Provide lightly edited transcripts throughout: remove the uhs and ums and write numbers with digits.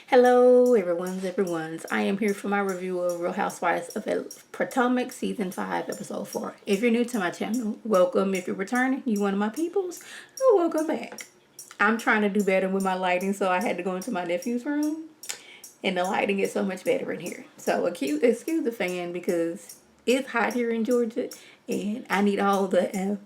Hello, everyone's. I am here for my review of Real Housewives of Potomac Season 5, Episode 4. If you're new to my channel, welcome. If you're returning, you one of my peoples, welcome back. I'm trying to do better with my lighting, so I had to go into my nephew's room, and the lighting is so much better in here. So excuse the fan because it's hot here in Georgia, and I need all the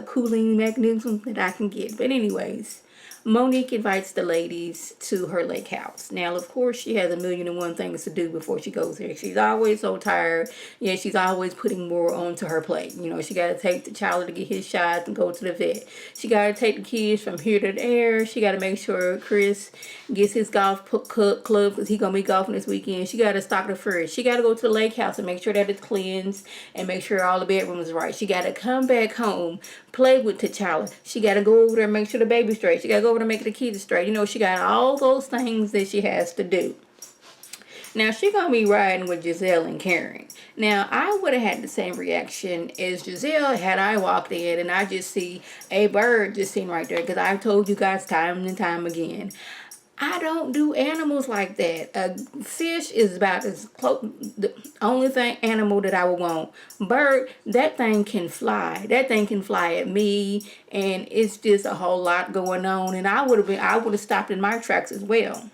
cooling mechanisms that I can get. But anyways, Monique invites the ladies to her lake house. Now, of course, she has a million and one things to do before she goes there. She's always so tired. Yeah, she's always putting more onto her plate. You know, she got to take the child to get his shots and go to the vet. She got to take the kids from here to there. She got to make sure Chris gets his golf club because he's going to be golfing this weekend. She got to stock the fridge. She got to go to the lake house and make sure that it's cleansed and make sure all the bedrooms are right. She got to come back home, play with T'Challa. She got to go over there and make sure the baby's straight. She got to go over to make the kids straight. You know, she got all those things that she has to do. Now, she going to be riding with Giselle and Karen. Now, I would have had the same reaction as Giselle had I walked in and I just see a bird just sitting right there. Because I've told you guys time and time again, I don't do animals like that. A fish is about as close, the only animal that I would want. Bird, that thing can fly. That thing can fly at me, and it's just a whole lot going on. And I would have stopped in my tracks as well.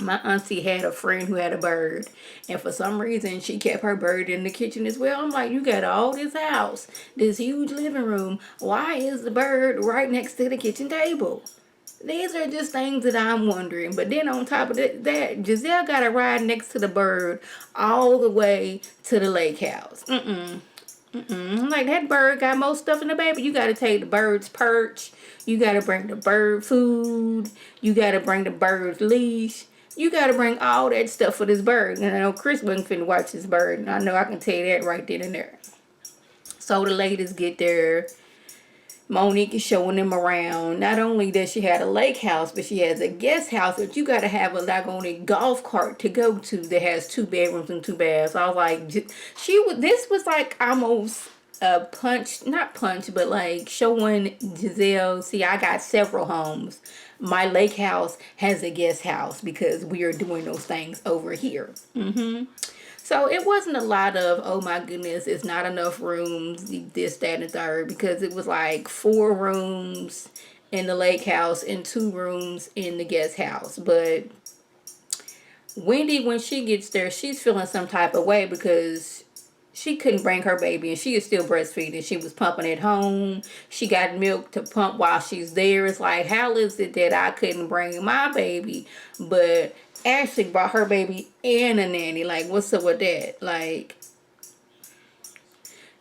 My auntie had a friend who had a bird, and for some reason she kept her bird in the kitchen as well. I'm like, you got all this house, this huge living room. Why is the bird right next to the kitchen table? These are just things that I'm wondering. But then on top of that, Giselle got to ride next to the bird all the way to the lake house. Like, that bird got more stuff in the baby. You got to take the bird's perch. You got to bring the bird food. You got to bring the bird's leash. You got to bring all that stuff for this bird. And I know Chris wasn't finna watch this bird. And I know I can tell you that right then and there. So the ladies get there. Monique is showing them around. Not only does she have a lake house, but she has a guest house that you got to have a doggone golf cart to go to that has 2 bedrooms and 2 baths. I was like, this was like almost a not punch, but like showing Giselle, see, I got several homes. My lake house has a guest house because we are doing those things over here. So it wasn't a lot of, oh my goodness, it's not enough rooms, this, that, and the third, because it was like 4 rooms in the lake house and 2 rooms in the guest house. But Wendy, when she gets there, she's feeling some type of way because she couldn't bring her baby and she is still breastfeeding. She was pumping at home. She got milk to pump while she's there. It's like, how is it that I couldn't bring my baby, but Ashley brought her baby and a nanny? Like, what's up with that? Like,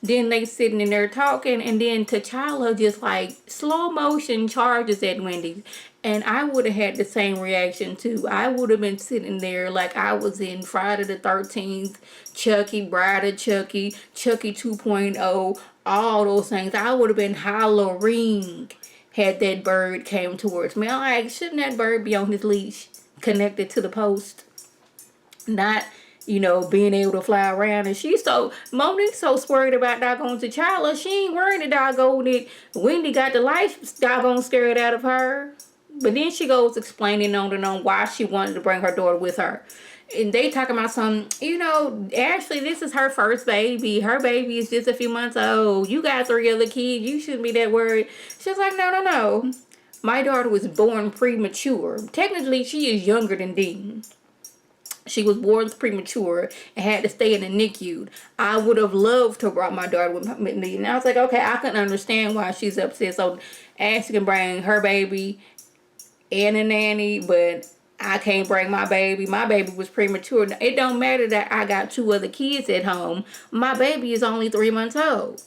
then they sitting in there talking, and then T'Challa just like slow motion charges at Wendy. And I would have had the same reaction too. I would have been sitting there like I was in Friday the 13th, Chucky, Bride of Chucky, Chucky 2.0, all those things. I would have been hollering had that bird came towards me. I'm like, shouldn't that bird be on his leash, connected to the post, not, you know, being able to fly around? And Monique's so worried about doggone T'Challa, she ain't worried that doggone it. Wendy got the life doggone scared out of her. But then she goes explaining on and on why she wanted to bring her daughter with her. And they talking about some, you know, Ashley, this is her first baby. Her baby is just a few months old. You got 3 other kids. You shouldn't be that worried. She's like, no. My daughter was born premature. Technically, she is younger than Dean. She was born premature and had to stay in the NICU. I would have loved to brought my daughter with me. And I was like, okay, I can understand why she's upset. So Ashley can bring her baby and a nanny, but I can't bring my baby. My baby was premature. It don't matter that I got 2 other kids at home. My baby is only 3 months old.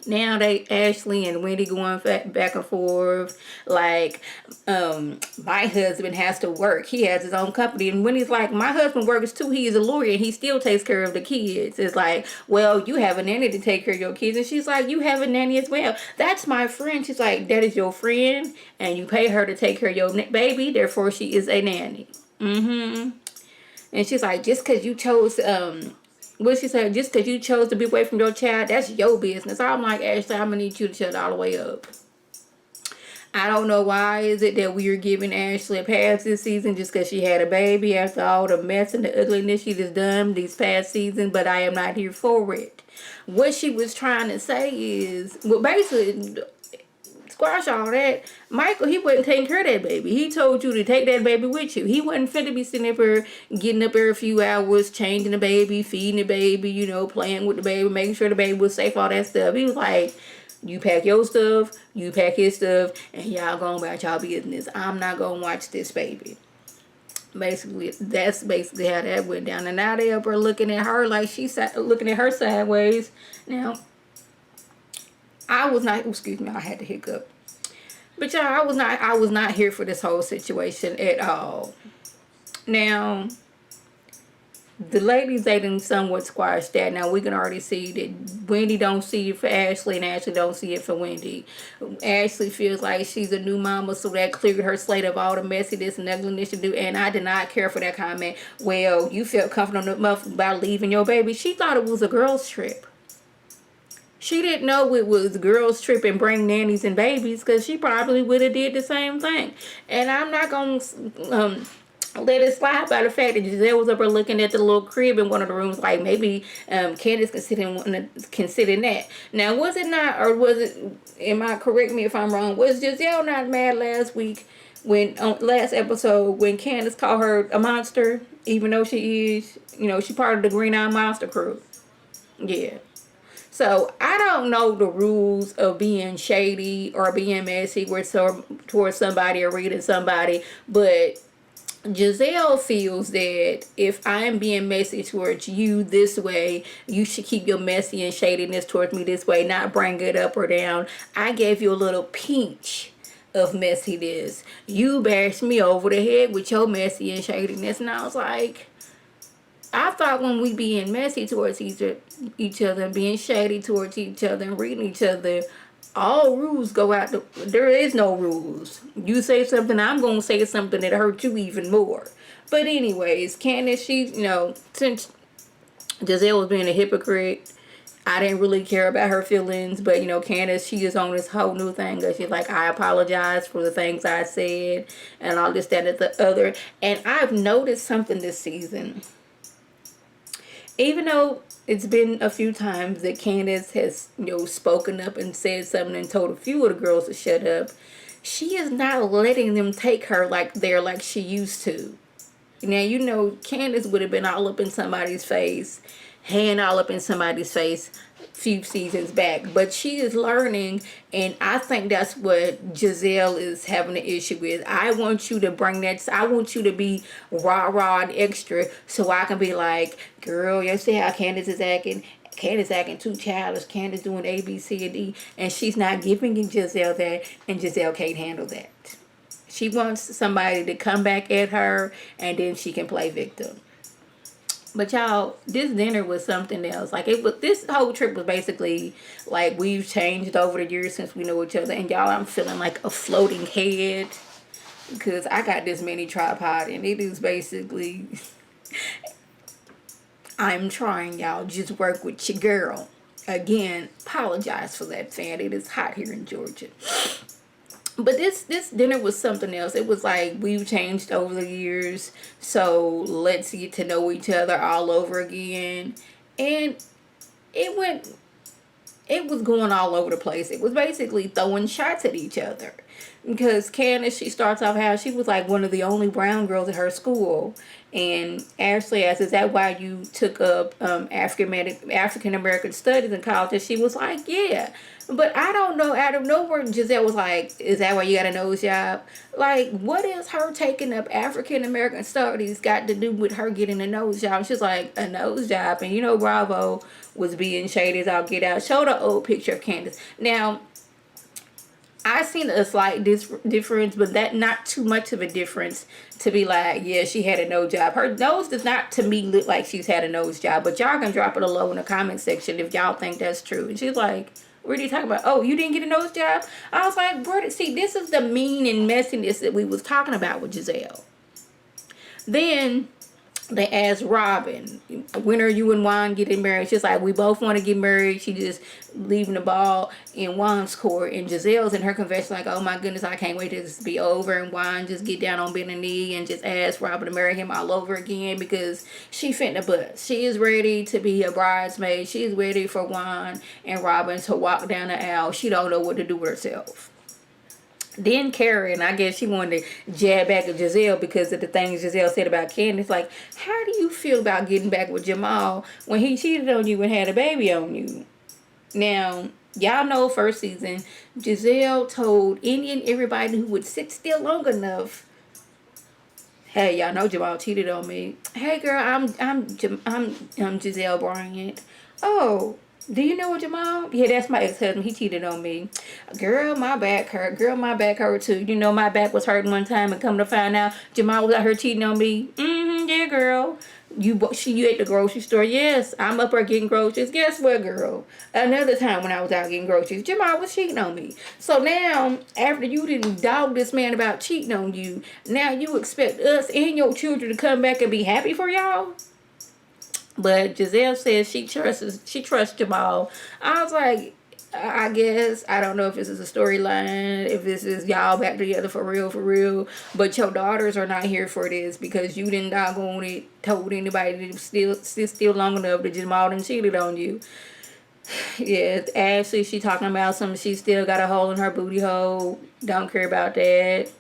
Now Ashley and Wendy going back and forth. Like, my husband has to work. He has his own company. And Wendy's like, my husband works too. He is a lawyer and he still takes care of the kids. It's like, well, you have a nanny to take care of your kids. And she's like, you have a nanny as well. That's my friend. She's like, that is your friend and you pay her to take care of your baby. Therefore, she is a nanny. And she's like, just because you chose, what she said, just because you chose to be away from your child, that's your business. I'm like, Ashley, I'm going to need you to shut all the way up. I don't know why is it that we are giving Ashley a pass this season just because she had a baby after all the mess and the ugliness she has done these past seasons, but I am not here for it. What she was trying to say is, well, basically, squash all that. Michael, he wasn't taking care of that baby. He told you to take that baby with you. He wasn't fit to be sitting up here, getting up every few hours, changing the baby, feeding the baby, you know, playing with the baby, making sure the baby was safe, all that stuff. He was like, you pack your stuff, you pack his stuff, and y'all go about y'all business. I'm not going to watch this baby. Basically, that's basically how that went down. And now they up there looking at her like she's looking at her sideways. Now, I was not, excuse me, I had to hiccup. But y'all, I was not here for this whole situation at all. Now, the ladies, they done somewhat squashed that. Now, we can already see that Wendy don't see it for Ashley and Ashley don't see it for Wendy. Ashley feels like she's a new mama, so that cleared her slate of all the messiness and ugliness to do. And I did not care for that comment. Well, you felt comfortable enough about leaving your baby. She thought it was a girl's trip. She didn't know it was girls' trip and bring nannies and babies, because she probably would have did the same thing. And I'm not going to let it slide by the fact that Giselle was up there looking at the little crib in one of the rooms like maybe Candace considering that. Now, was it not, or was it, correct me if I'm wrong, was Giselle not mad last week when, on last episode, when Candace called her a monster, even though she is, you know, she part of the Green Eye Monster crew? Yeah. So, I don't know the rules of being shady or being messy towards somebody or reading somebody, but Giselle feels that if I'm being messy towards you this way, you should keep your messy and shadiness towards me this way, not bring it up or down. I gave you a little pinch of messiness. You bashed me over the head with your messy and shadiness, and I was like, I thought when we being messy towards each other, being shady towards each other, and reading each other, all rules go out. There is no rules. You say something, I'm going to say something that hurts you even more. But anyways, Candace, she, you know, since Giselle was being a hypocrite, I didn't really care about her feelings. But, you know, Candace, she is on this whole new thing. She's like, I apologize for the things I said and all this, that, and the other. And I've noticed something this season. Even though it's been a few times that Candace has, you know, spoken up and said something and told a few of the girls to shut up, she is not letting them take her like she used to. Now, you know, Candace would have been all up in somebody's face, hand all up in somebody's face few seasons back, but she is learning, and I think that's what Giselle is having an issue with. I want you to bring that, I want you to be rah and extra, so I can be like, girl, you see how Candace is acting? Candace acting too childish. Candace doing A, B, C, and D, and she's not giving Giselle that, and Giselle can't handle that. She wants somebody to come back at her, and then she can play victim. But y'all, this dinner was something else. Like, this whole trip was basically like we've changed over the years since we know each other. And y'all, I'm feeling like a floating head because I got this mini tripod, and it is basically, I'm trying, y'all. Just work with your girl. Again, apologize for that, fan. It is hot here in Georgia. But this dinner was something else. It was like we've changed over the years, so let's get to know each other all over again. And it was going all over the place. It was basically throwing shots at each other. Because Candace, she starts off how she was like one of the only brown girls at her school. And Ashley asked, is that why you took up African American studies in college? And she was like, yeah. But I don't know, out of nowhere, Giselle was like, is that why you got a nose job? Like, what is her taking up African American studies got to do with her getting a nose job? She's like, a nose job. And you know, Bravo was being shady as I'll get out. Show the old picture of Candace. Now, I seen a slight difference, but that not too much of a difference to be like, yeah, she had a nose job. Her nose does not, to me, look like she's had a nose job. But y'all can drop it below in the comment section if y'all think that's true. And she's like, what are you talking about? Oh, you didn't get a nose job? I was like, bro, see, this is the mean and messiness that we was talking about with Giselle. Then they asked Robin, when are you and Juan getting married? She's like, we both want to get married. She just leaving the ball in Juan's court. And Giselle's in her confession like, oh my goodness, I can't wait till this to be over. And Juan just get down on bending knee and just ask Robin to marry him all over again because she finna bust. She is ready to be a bridesmaid. She's ready for Juan and Robin to walk down the aisle. She don't know what to do with herself. Then Karen, I guess she wanted to jab back at Giselle because of the things Giselle said about Candace. Like, how do you feel about getting back with Jamal when he cheated on you and had a baby on you? Now, y'all know first season, Giselle told any and everybody who would sit still long enough, hey, y'all know Jamal cheated on me. Hey, girl, I'm Giselle Bryant. Oh, do you know what Jamal? Yeah, that's my ex-husband. He cheated on me. Girl, my back hurt. Girl, my back hurt too. You know, my back was hurting one time and come to find out Jamal was out here cheating on me. Yeah, girl. You at the grocery store. Yes, I'm up there getting groceries. Guess what, girl? Another time when I was out getting groceries, Jamal was cheating on me. So now, after you didn't dog this man about cheating on you, now you expect us and your children to come back and be happy for y'all? But Giselle says she trusts Jamal. I was like, I guess, I don't know if this is a storyline, if this is y'all back together for real. But your daughters are not here for this because you didn't doggone it, told anybody to sit still long enough that Jamal done cheated on you. Yeah, Ashley, she talking about something. She still got a hole in her booty hole. Don't care about that.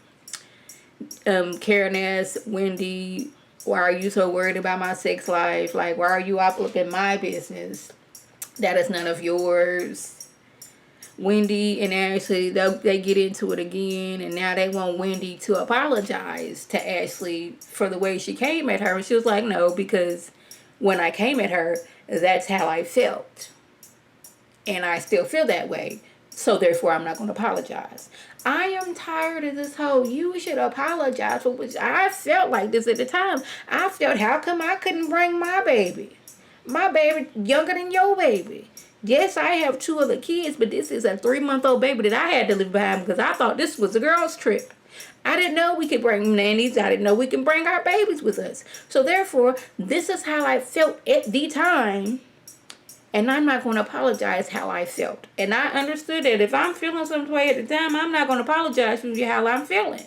Karen asked Wendy, why are you so worried about my sex life? Like, why are you up in my business? That is none of yours. Wendy and Ashley, they get into it again, and now they want Wendy to apologize to Ashley for the way she came at her. And she was like, no, because when I came at her, that's how I felt. And I still feel that way. So therefore, I'm not going to apologize. I am tired of this whole, you should apologize for which I felt like this at the time. I felt, how come I couldn't bring my baby? My baby younger than your baby. Yes, I have 2 other kids, but this is a 3-month-old baby that I had to leave behind because I thought this was a girl's trip. I didn't know we could bring nannies. I didn't know we can bring our babies with us. So therefore, this is how I felt at the time. And I'm not going to apologize how I felt. And I understood that if I'm feeling some way at the time, I'm not going to apologize for how I'm feeling.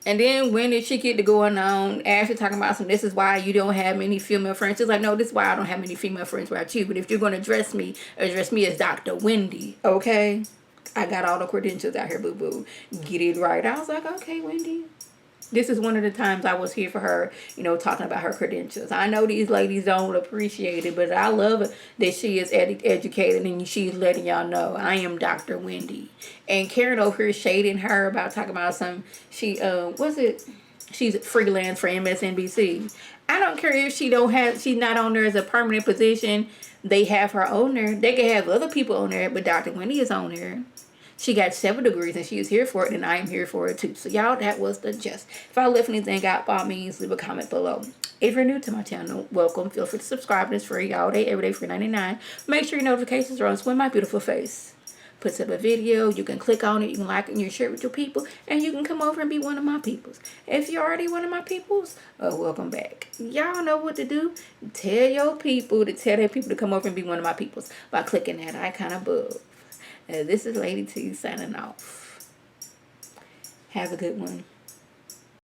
And then when did she get to going on, Ashley talking about some, this is why you don't have many female friends. She's like, no, this is why I don't have many female friends without you. But if you're going to address me as Dr. Wendy, okay? I got all the credentials out here, boo-boo. Get it right. I was like, okay, Wendy. This is one of the times I was here for her, talking about her credentials. I know these ladies don't appreciate it, but I love it that she is educated and she's letting y'all know I am Dr. Wendy. And Karen over here shading her about talking about she's freelance for MSNBC. I don't care if she's not on there as a permanent position. They have her on there. They can have other people on there, but Dr. Wendy is on there. She got 7 degrees and she is here for it, and I am here for it too. So y'all, that was the gist. If I left anything out, by all means, leave a comment below. If you're new to my channel, welcome. Feel free to subscribe. It's free all day, every day, $3.99. Make sure your notifications are on so when my beautiful face puts up a video, you can click on it, you can like it, and you share it with your people, and you can come over and be one of my peoples. If you're already one of my peoples, welcome back. Y'all know what to do. Tell your people to tell their people to come over and be one of my peoples by clicking that icon above. This is Lady T signing off. Have a good one.